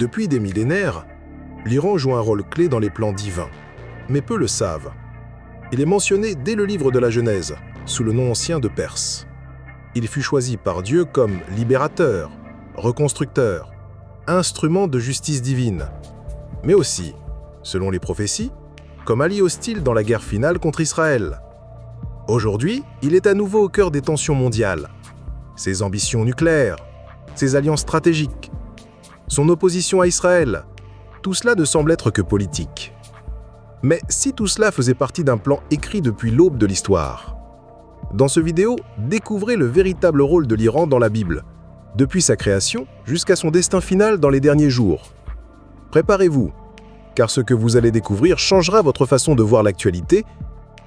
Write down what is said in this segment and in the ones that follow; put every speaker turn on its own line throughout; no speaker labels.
Depuis des millénaires, l'Iran joue un rôle clé dans les plans divins, mais peu le savent. Il est mentionné dès le livre de la Genèse, sous le nom ancien de Perse. Il fut choisi par Dieu comme libérateur, reconstructeur, instrument de justice divine, mais aussi, selon les prophéties, comme allié hostile dans la guerre finale contre Israël. Aujourd'hui, il est à nouveau au cœur des tensions mondiales. Ses ambitions nucléaires, ses alliances stratégiques, son opposition à Israël, tout cela ne semble être que politique. Mais si tout cela faisait partie d'un plan écrit depuis l'aube de l'histoire? Dans ce vidéo, découvrez le véritable rôle de l'Iran dans la Bible, depuis sa création jusqu'à son destin final dans les derniers jours. Préparez-vous, car ce que vous allez découvrir changera votre façon de voir l'actualité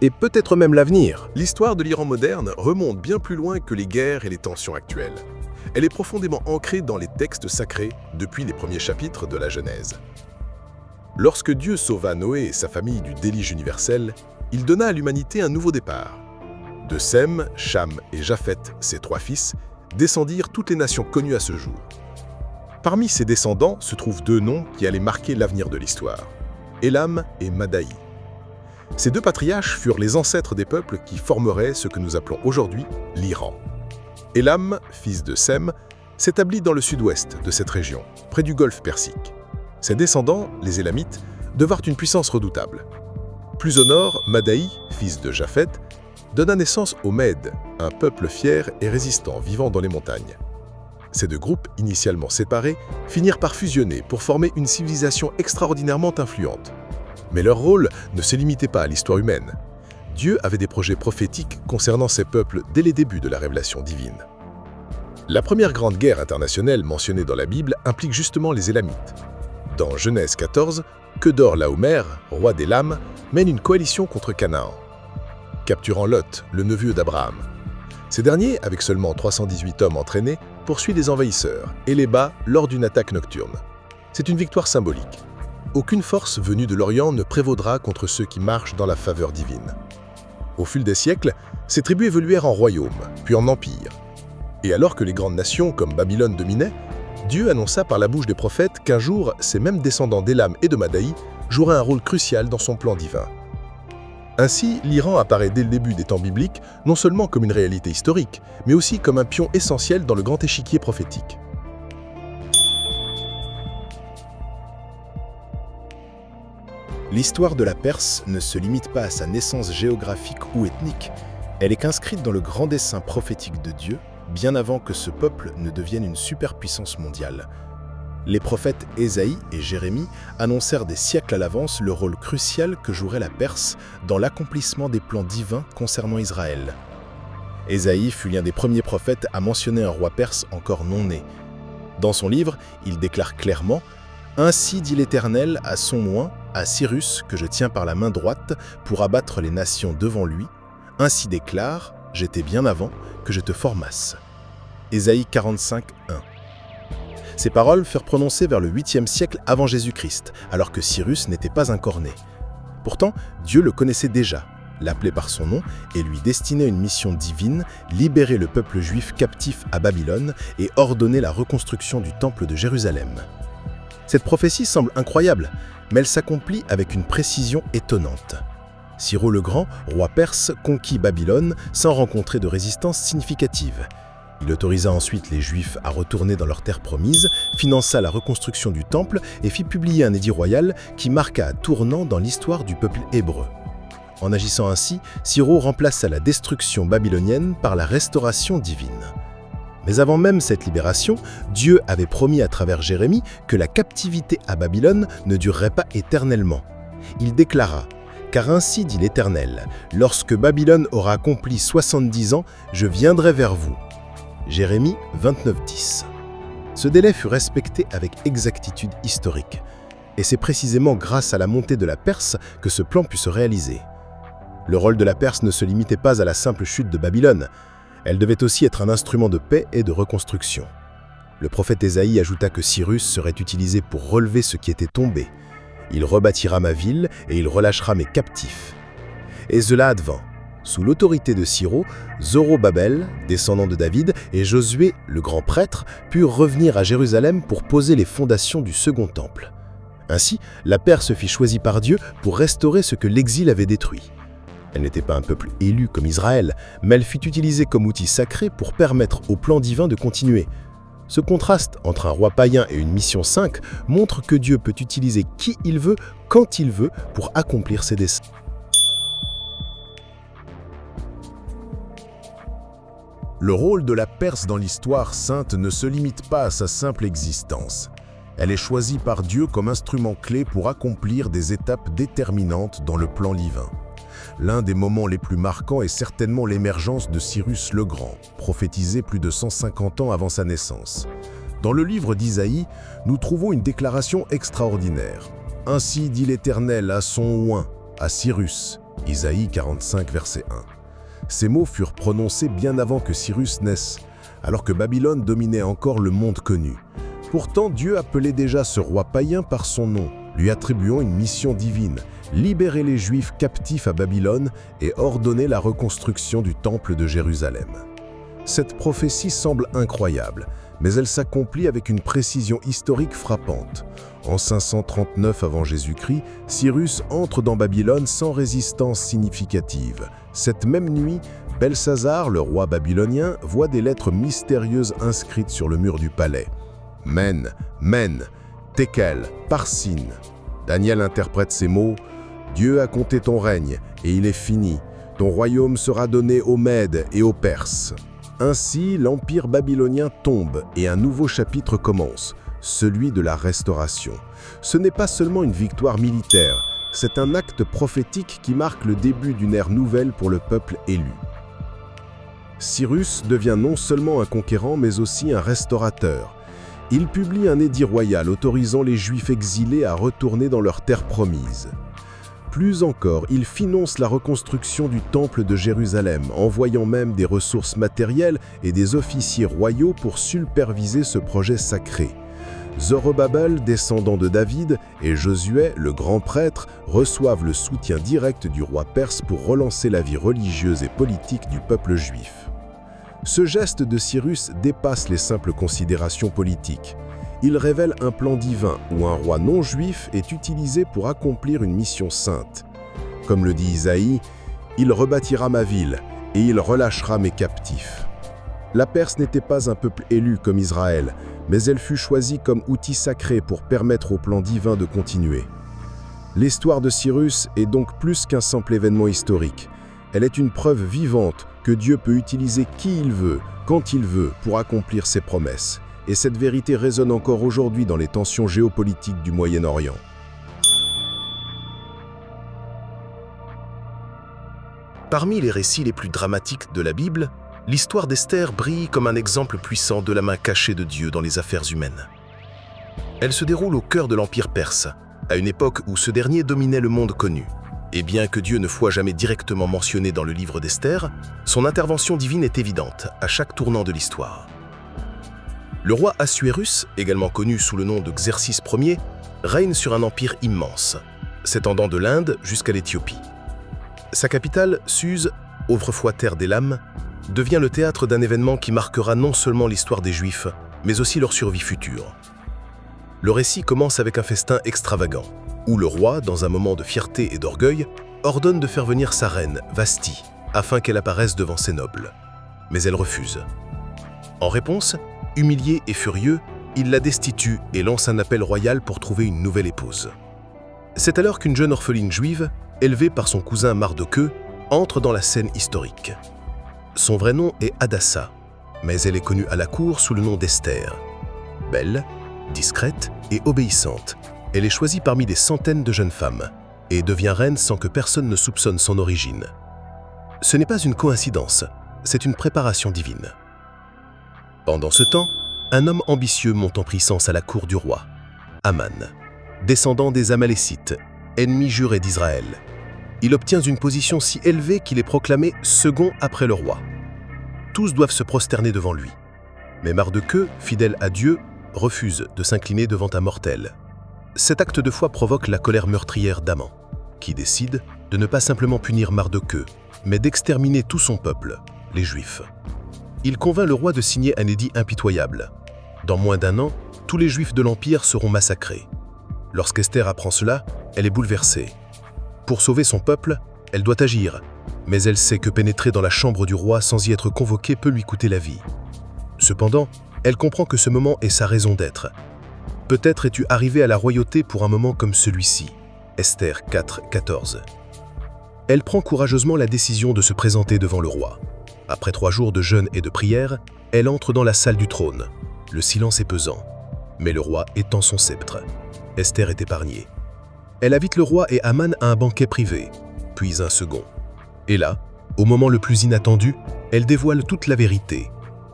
et peut-être même l'avenir.
L'histoire de l'Iran moderne remonte bien plus loin que les guerres et les tensions actuelles. Elle est profondément ancrée dans les textes sacrés depuis les premiers chapitres de la Genèse. Lorsque Dieu sauva Noé et sa famille du déluge universel, il donna à l'humanité un nouveau départ. De Sem, Cham et Japhet, ses 3 fils, descendirent toutes les nations connues à ce jour. Parmi ces descendants se trouvent 2 noms qui allaient marquer l'avenir de l'histoire, Élam et Madaï. Ces 2 patriarches furent les ancêtres des peuples qui formeraient ce que nous appelons aujourd'hui l'Iran. Élam, fils de Sem, s'établit dans le sud-ouest de cette région, près du golfe Persique. Ses descendants, les Élamites, devinrent une puissance redoutable. Plus au nord, Madaï, fils de Japhet, donna naissance aux Mèdes, un peuple fier et résistant vivant dans les montagnes. Ces 2 groupes, initialement séparés, finirent par fusionner pour former une civilisation extraordinairement influente. Mais leur rôle ne se limitait pas à l'histoire humaine. Dieu avait des projets prophétiques concernant ces peuples dès les débuts de la révélation divine. La première grande guerre internationale mentionnée dans la Bible implique justement les Élamites. Dans Genèse 14, Kedorlaomer, roi d'Élam, mène une coalition contre Canaan, capturant Lot, le neveu d'Abraham. Ces derniers, avec seulement 318 hommes entraînés, poursuivent les envahisseurs et les bat lors d'une attaque nocturne. C'est une victoire symbolique. Aucune force venue de l'Orient ne prévaudra contre ceux qui marchent dans la faveur divine. Au fil des siècles, ces tribus évoluèrent en royaumes, puis en empires. Et alors que les grandes nations comme Babylone dominaient, Dieu annonça par la bouche des prophètes qu'un jour, ces mêmes descendants d'Élam et de Madaï joueraient un rôle crucial dans son plan divin. Ainsi, l'Iran apparaît dès le début des temps bibliques non seulement comme une réalité historique, mais aussi comme un pion essentiel dans le grand échiquier prophétique.
L'histoire de la Perse ne se limite pas à sa naissance géographique ou ethnique. Elle est inscrite dans le grand dessein prophétique de Dieu, bien avant que ce peuple ne devienne une superpuissance mondiale. Les prophètes Ésaïe et Jérémie annoncèrent des siècles à l'avance le rôle crucial que jouerait la Perse dans l'accomplissement des plans divins concernant Israël. Ésaïe fut l'un des premiers prophètes à mentionner un roi perse encore non né. Dans son livre, il déclare clairement « Ainsi dit l'Éternel à son oint, à Cyrus, que je tiens par la main droite, pour abattre les nations devant lui. Ainsi déclare, j'étais bien avant, que je te formasse. » Ésaïe 45, 1. Ces paroles furent prononcées vers le 8e siècle avant Jésus-Christ, alors que Cyrus n'était pas encore né. Pourtant, Dieu le connaissait déjà, l'appelait par son nom et lui destinait une mission divine, libérer le peuple juif captif à Babylone et ordonner la reconstruction du temple de Jérusalem. Cette prophétie semble incroyable, mais elle s'accomplit avec une précision étonnante. Cyrus le Grand, roi perse, conquit Babylone sans rencontrer de résistance significative. Il autorisa ensuite les Juifs à retourner dans leur terre promise, finança la reconstruction du temple et fit publier un édit royal qui marqua un tournant dans l'histoire du peuple hébreu. En agissant ainsi, Cyrus remplaça la destruction babylonienne par la restauration divine. Mais avant même cette libération, Dieu avait promis à travers Jérémie que la captivité à Babylone ne durerait pas éternellement. Il déclara « Car ainsi dit l'Éternel, lorsque Babylone aura accompli 70 ans, je viendrai vers vous. » Jérémie 29:10. Ce délai fut respecté avec exactitude historique. Et c'est précisément grâce à la montée de la Perse que ce plan put se réaliser. Le rôle de la Perse ne se limitait pas à la simple chute de Babylone. Elle devait aussi être un instrument de paix et de reconstruction. Le prophète Ésaïe ajouta que Cyrus serait utilisé pour relever ce qui était tombé. Il rebâtira ma ville et il relâchera mes captifs. Et cela advint. Sous l'autorité de Ciro, Zorobabel, descendant de David, et Josué, le grand prêtre, purent revenir à Jérusalem pour poser les fondations du second temple. Ainsi, la Perse fut choisie par Dieu pour restaurer ce que l'exil avait détruit. Elle n'était pas un peuple élu comme Israël, mais elle fut utilisée comme outil sacré pour permettre au plan divin de continuer. Ce contraste entre un roi païen et une mission 5 montre que Dieu peut utiliser qui il veut, quand il veut, pour accomplir ses desseins.
Le rôle de la Perse dans l'histoire sainte ne se limite pas à sa simple existence. Elle est choisie par Dieu comme instrument clé pour accomplir des étapes déterminantes dans le plan divin. L'un des moments les plus marquants est certainement l'émergence de Cyrus le Grand, prophétisé plus de 150 ans avant sa naissance. Dans le livre d'Isaïe, nous trouvons une déclaration extraordinaire. « Ainsi dit l'Éternel à son oint, à Cyrus » Isaïe 45, verset 1. Ces mots furent prononcés bien avant que Cyrus naisse, alors que Babylone dominait encore le monde connu. Pourtant, Dieu appelait déjà ce roi païen par son nom, lui attribuant une mission divine, libérer les Juifs captifs à Babylone et ordonner la reconstruction du temple de Jérusalem. Cette prophétie semble incroyable, mais elle s'accomplit avec une précision historique frappante. En 539 avant Jésus-Christ, Cyrus entre dans Babylone sans résistance significative. Cette même nuit, Belshazzar, le roi babylonien, voit des lettres mystérieuses inscrites sur le mur du palais. Men, Men, Tekel, Parsin. Daniel interprète ces mots. Dieu a compté ton règne, et il est fini. Ton royaume sera donné aux Mèdes et aux Perses. Ainsi, l'empire babylonien tombe et un nouveau chapitre commence, celui de la restauration. Ce n'est pas seulement une victoire militaire, c'est un acte prophétique qui marque le début d'une ère nouvelle pour le peuple élu. Cyrus devient non seulement un conquérant, mais aussi un restaurateur. Il publie un édit royal autorisant les Juifs exilés à retourner dans leur terre promise. Plus encore, il finance la reconstruction du temple de Jérusalem, envoyant même des ressources matérielles et des officiers royaux pour superviser ce projet sacré. Zorobabel, descendant de David, et Josué, le grand prêtre, reçoivent le soutien direct du roi perse pour relancer la vie religieuse et politique du peuple juif. Ce geste de Cyrus dépasse les simples considérations politiques. Il révèle un plan divin où un roi non-juif est utilisé pour accomplir une mission sainte. Comme le dit Isaïe, « Il rebâtira ma ville et il relâchera mes captifs ». La Perse n'était pas un peuple élu comme Israël, mais elle fut choisie comme outil sacré pour permettre au plan divin de continuer. L'histoire de Cyrus est donc plus qu'un simple événement historique. Elle est une preuve vivante que Dieu peut utiliser qui il veut, quand il veut, pour accomplir ses promesses. Et cette vérité résonne encore aujourd'hui dans les tensions géopolitiques du Moyen-Orient.
Parmi les récits les plus dramatiques de la Bible, l'histoire d'Esther brille comme un exemple puissant de la main cachée de Dieu dans les affaires humaines. Elle se déroule au cœur de l'Empire perse, à une époque où ce dernier dominait le monde connu. Et bien que Dieu ne soit jamais directement mentionné dans le livre d'Esther, son intervention divine est évidente à chaque tournant de l'histoire. Le roi Assuérus, également connu sous le nom de Xerxès Ier, règne sur un empire immense, s'étendant de l'Inde jusqu'à l'Éthiopie. Sa capitale, Suse, autrefois terre d'Élam, devient le théâtre d'un événement qui marquera non seulement l'histoire des Juifs, mais aussi leur survie future. Le récit commence avec un festin extravagant, où le roi, dans un moment de fierté et d'orgueil, ordonne de faire venir sa reine, Vashti, afin qu'elle apparaisse devant ses nobles. Mais elle refuse. En réponse, humilié et furieux, il la destitue et lance un appel royal pour trouver une nouvelle épouse. C'est alors qu'une jeune orpheline juive, élevée par son cousin Mardokheu, entre dans la scène historique. Son vrai nom est Hadassa, mais elle est connue à la cour sous le nom d'Esther. Belle, discrète et obéissante, elle est choisie parmi des centaines de jeunes femmes et devient reine sans que personne ne soupçonne son origine. Ce n'est pas une coïncidence, c'est une préparation divine. Pendant ce temps, un homme ambitieux monte en puissance à la cour du roi, Aman, descendant des Amalécites, ennemi juré d'Israël. Il obtient une position si élevée qu'il est proclamé second après le roi. Tous doivent se prosterner devant lui. Mais Mardokheu, fidèle à Dieu, refuse de s'incliner devant un mortel. Cet acte de foi provoque la colère meurtrière d'Aman, qui décide de ne pas simplement punir Mardochée, mais d'exterminer tout son peuple, les Juifs. Il convainc le roi de signer un édit impitoyable. Dans moins d'1 an, tous les Juifs de l'Empire seront massacrés. Lorsqu'Esther apprend cela, elle est bouleversée. Pour sauver son peuple, elle doit agir, mais elle sait que pénétrer dans la chambre du roi sans y être convoquée peut lui coûter la vie. Cependant, elle comprend que ce moment est sa raison d'être. Peut-être es-tu arrivé à la royauté pour un moment comme celui-ci. Esther 4:14. Elle prend courageusement la décision de se présenter devant le roi. Après 3 jours de jeûne et de prière, elle entre dans la salle du trône. Le silence est pesant, mais le roi étend son sceptre. Esther est épargnée. Elle invite le roi et Haman à un banquet privé, puis un second. Et là, au moment le plus inattendu, elle dévoile toute la vérité.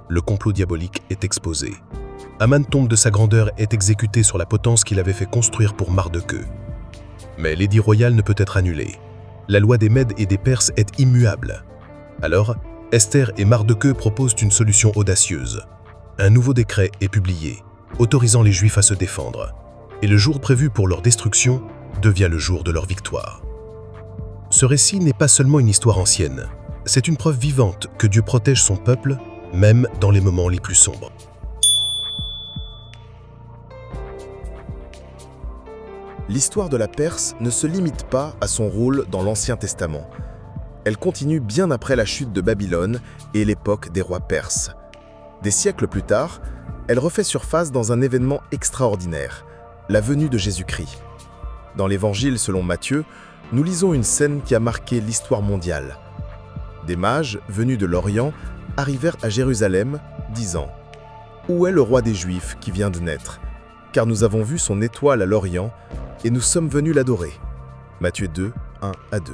Le complot diabolique est exposé. Haman tombe de sa grandeur et est exécuté sur la potence qu'il avait fait construire pour Mardochée. Mais l'édit royal ne peut être annulé. La loi des Mèdes et des Perses est immuable. Alors, Esther et Mardochée proposent une solution audacieuse. Un nouveau décret est publié, autorisant les Juifs à se défendre. Et le jour prévu pour leur destruction devient le jour de leur victoire. Ce récit n'est pas seulement une histoire ancienne, c'est une preuve vivante que Dieu protège son peuple, même dans les moments les plus sombres.
L'histoire de la Perse ne se limite pas à son rôle dans l'Ancien Testament. Elle continue bien après la chute de Babylone et l'époque des rois perses. Des siècles plus tard, elle refait surface dans un événement extraordinaire, la venue de Jésus-Christ. Dans l'Évangile selon Matthieu, nous lisons une scène qui a marqué l'histoire mondiale. Des mages venus de l'Orient arrivèrent à Jérusalem, disant « Où est le roi des Juifs qui vient de naître ? Car nous avons vu son étoile à l'Orient et nous sommes venus l'adorer. » Matthieu 2, 1-2.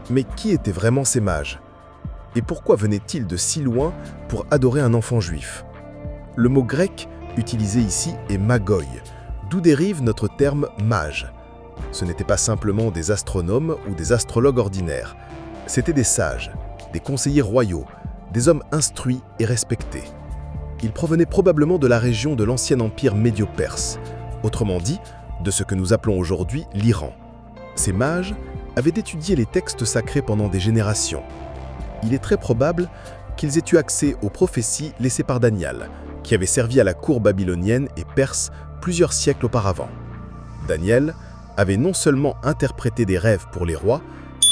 Mais qui étaient vraiment ces mages? Et pourquoi venaient-ils de si loin pour adorer un enfant juif? Le mot grec utilisé ici est magoi, d'où dérive notre terme mage. Ce n'étaient pas simplement des astronomes ou des astrologues ordinaires, c'étaient des sages, des conseillers royaux, des hommes instruits et respectés. Ils provenaient probablement de la région de l'ancien empire médio-perse, autrement dit, de ce que nous appelons aujourd'hui l'Iran. Ces mages avaient étudié les textes sacrés pendant des générations. Il est très probable qu'ils aient eu accès aux prophéties laissées par Daniel, qui avait servi à la cour babylonienne et perse plusieurs siècles auparavant. Daniel avait non seulement interprété des rêves pour les rois,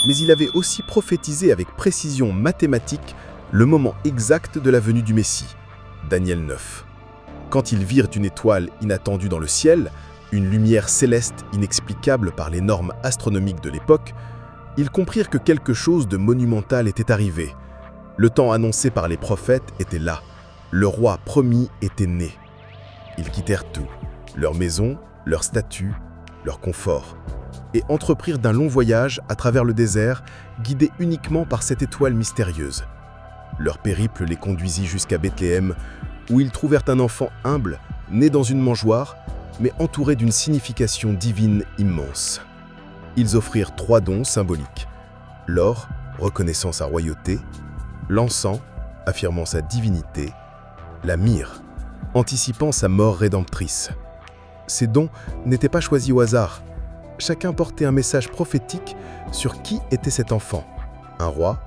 mais il avait aussi prophétisé avec précision mathématique le moment exact de la venue du Messie. Daniel 9. Quand ils virent une étoile inattendue dans le ciel, une lumière céleste inexplicable par les normes astronomiques de l'époque, ils comprirent que quelque chose de monumental était arrivé. Le temps annoncé par les prophètes était là. Le roi promis était né. Ils quittèrent tout, leur maison, leur statut, leur confort, et entreprirent d'un long voyage à travers le désert, guidés uniquement par cette étoile mystérieuse. Leur périple les conduisit jusqu'à Bethléem, où ils trouvèrent un enfant humble, né dans une mangeoire, mais entouré d'une signification divine immense. Ils offrirent 3 dons symboliques: l'or, reconnaissant sa royauté; l'encens, affirmant sa divinité; la myrrhe, anticipant sa mort rédemptrice. Ces dons n'étaient pas choisis au hasard. Chacun portait un message prophétique sur qui était cet enfant: un roi,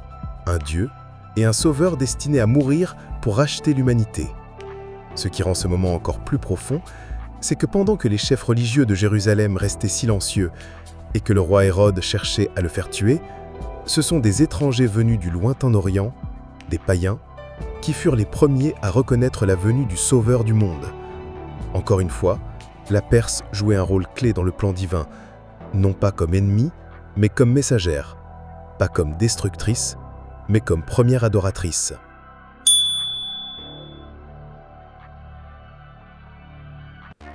un dieu et un sauveur destiné à mourir pour racheter l'humanité. Ce qui rend ce moment encore plus profond, c'est que pendant que les chefs religieux de Jérusalem restaient silencieux et que le roi Hérode cherchait à le faire tuer, ce sont des étrangers venus du lointain Orient, des païens, qui furent les premiers à reconnaître la venue du Sauveur du monde. Encore une fois, la Perse jouait un rôle clé dans le plan divin, non pas comme ennemie, mais comme messagère, pas comme destructrice, mais comme première adoratrice.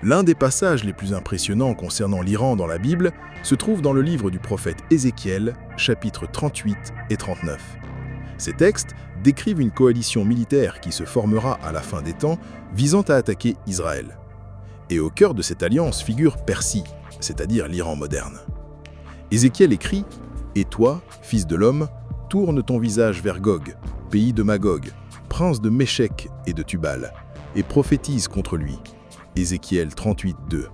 L'un des passages les plus impressionnants concernant l'Iran dans la Bible se trouve dans le livre du prophète Ézéchiel, chapitres 38 et 39. Ces textes décrivent une coalition militaire qui se formera à la fin des temps visant à attaquer Israël. Et au cœur de cette alliance figure Persie, c'est-à-dire l'Iran moderne. Ézéchiel écrit « Et toi, fils de l'homme, tourne ton visage vers Gog, pays de Magog, prince de Méchec et de Tubal, et prophétise contre lui. » Ézéchiel 38, 2.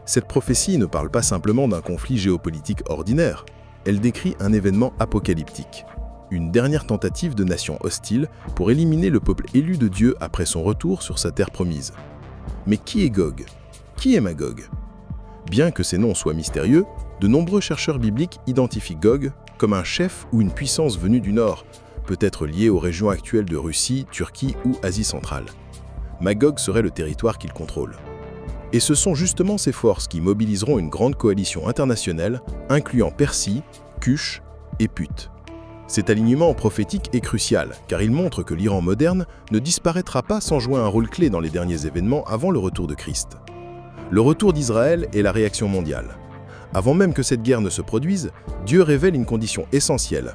Cette prophétie ne parle pas simplement d'un conflit géopolitique ordinaire, elle décrit un événement apocalyptique, une dernière tentative de nation hostile pour éliminer le peuple élu de Dieu après son retour sur sa terre promise. Mais qui est Gog? Qui est Magog? Bien que ces noms soient mystérieux, de nombreux chercheurs bibliques identifient Gog comme un chef ou une puissance venue du Nord, peut-être liée aux régions actuelles de Russie, Turquie ou Asie centrale. Magog serait le territoire qu'il contrôle. Et ce sont justement ces forces qui mobiliseront une grande coalition internationale, incluant Persie, Cush et Put. Cet alignement prophétique est crucial, car il montre que l'Iran moderne ne disparaîtra pas sans jouer un rôle clé dans les derniers événements avant le retour de Christ. Le retour d'Israël est la réaction mondiale. Avant même que cette guerre ne se produise, Dieu révèle une condition essentielle.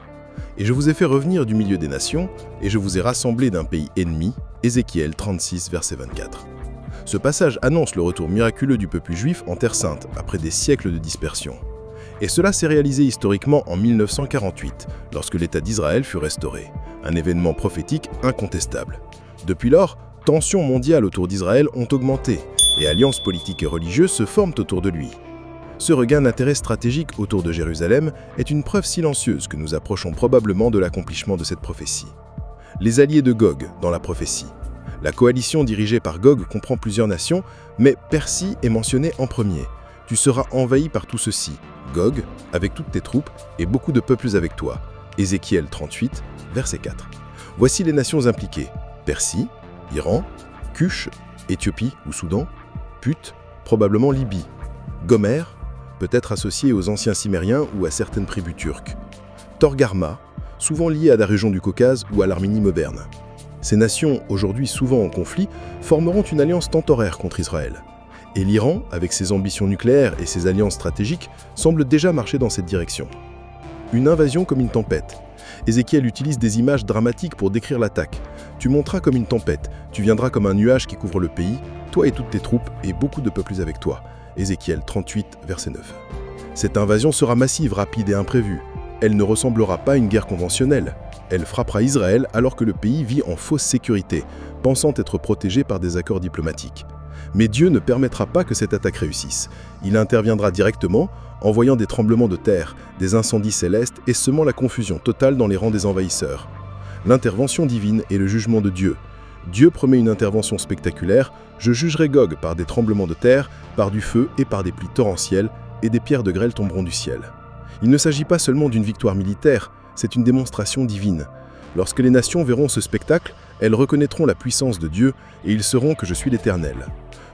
Et je vous ai fait revenir du milieu des nations, et je vous ai rassemblé d'un pays ennemi, Ézéchiel 36, verset 24. Ce passage annonce le retour miraculeux du peuple juif en Terre Sainte, après des siècles de dispersion. Et cela s'est réalisé historiquement en 1948, lorsque l'État d'Israël fut restauré, un événement prophétique incontestable. Depuis lors, tensions mondiales autour d'Israël ont augmenté, et alliances politiques et religieuses se forment autour de lui. Ce regain d'intérêt stratégique autour de Jérusalem est une preuve silencieuse que nous approchons probablement de l'accomplissement de cette prophétie. Les alliés de Gog dans la prophétie. La coalition dirigée par Gog comprend plusieurs nations, mais Persie est mentionnée en premier. Tu seras envahi par tout ceci, Gog, avec toutes tes troupes, et beaucoup de peuples avec toi. Ézéchiel 38, verset 4. Voici les nations impliquées. Persie, Iran, Cush, Éthiopie ou Soudan, Put, probablement Libye, Gomer, peut-être associé aux anciens Cimériens ou à certaines tribus turques, Torgarma, souvent lié à la région du Caucase ou à l'Arménie moderne. Ces nations, aujourd'hui souvent en conflit, formeront une alliance temporaire contre Israël. Et l'Iran, avec ses ambitions nucléaires et ses alliances stratégiques, semble déjà marcher dans cette direction. Une invasion comme une tempête. Ézéchiel utilise des images dramatiques pour décrire l'attaque. Tu monteras comme une tempête, tu viendras comme un nuage qui couvre le pays, toi et toutes tes troupes et beaucoup de peuples avec toi. Ézéchiel 38, verset 9. Cette invasion sera massive, rapide et imprévue. Elle ne ressemblera pas à une guerre conventionnelle. Elle frappera Israël alors que le pays vit en fausse sécurité, pensant être protégé par des accords diplomatiques. Mais Dieu ne permettra pas que cette attaque réussisse. Il interviendra directement, envoyant des tremblements de terre, des incendies célestes et semant la confusion totale dans les rangs des envahisseurs. L'intervention divine est le jugement de Dieu. Dieu promet une intervention spectaculaire. Je jugerai Gog par des tremblements de terre, par du feu et par des pluies torrentielles, et des pierres de grêle tomberont du ciel. Il ne s'agit pas seulement d'une victoire militaire, c'est une démonstration divine. Lorsque les nations verront ce spectacle, elles reconnaîtront la puissance de Dieu et ils sauront que je suis l'Éternel.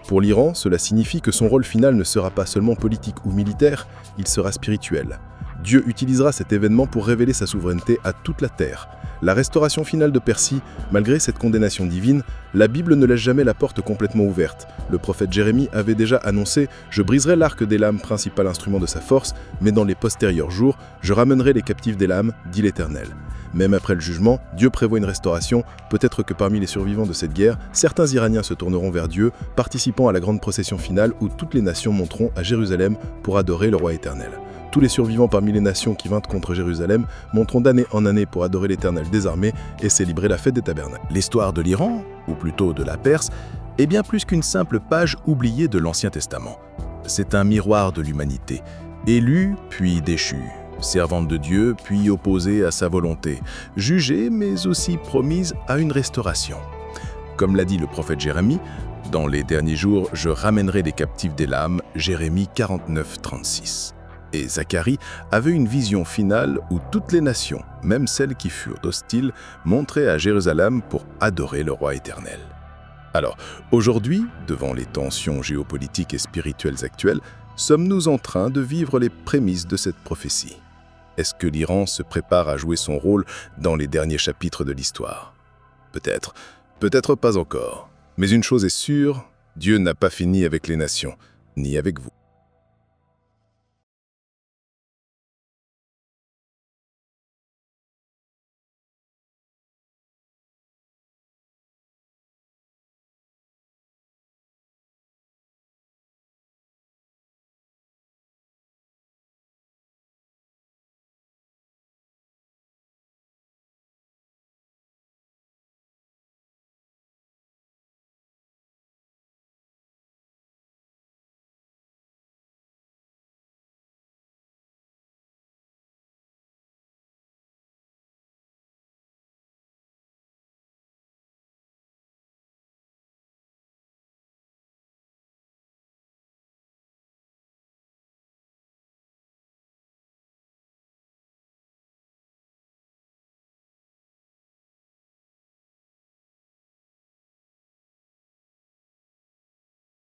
Pour l'Iran, cela signifie que son rôle final ne sera pas seulement politique ou militaire, il sera spirituel. Dieu utilisera cet événement pour révéler sa souveraineté à toute la terre. La restauration finale de Persie, malgré cette condamnation divine, la Bible ne laisse jamais la porte complètement ouverte. Le prophète Jérémie avait déjà annoncé « Je briserai l'arc d'Élam, principal instrument de sa force, mais dans les postérieurs jours, je ramènerai les captifs d'Élam, dit l'Éternel. » Même après le jugement, Dieu prévoit une restauration. Peut-être que parmi les survivants de cette guerre, certains Iraniens se tourneront vers Dieu, participant à la grande procession finale où toutes les nations monteront à Jérusalem pour adorer le roi éternel. Tous les survivants parmi les nations qui vinrent contre Jérusalem monteront d'année en année pour adorer l'Éternel des armées et célébrer la fête des tabernacles.
L'histoire de l'Iran, ou plutôt de la Perse, est bien plus qu'une simple page oubliée de l'Ancien Testament. C'est un miroir de l'humanité, élue puis déchue, servante de Dieu puis opposée à sa volonté, jugée mais aussi promise à une restauration. Comme l'a dit le prophète Jérémie, « Dans les derniers jours, je ramènerai les captifs d'Élam » Jérémie 49, 36. Et Zacharie avait une vision finale où toutes les nations, même celles qui furent hostiles, montraient à Jérusalem pour adorer le roi éternel. Alors, aujourd'hui, devant les tensions géopolitiques et spirituelles actuelles, sommes-nous en train de vivre les prémices de cette prophétie? Est-ce que l'Iran se prépare à jouer son rôle dans les derniers chapitres de l'histoire? Peut-être, peut-être pas encore. Mais une chose est sûre, Dieu n'a pas fini avec les nations, ni avec vous.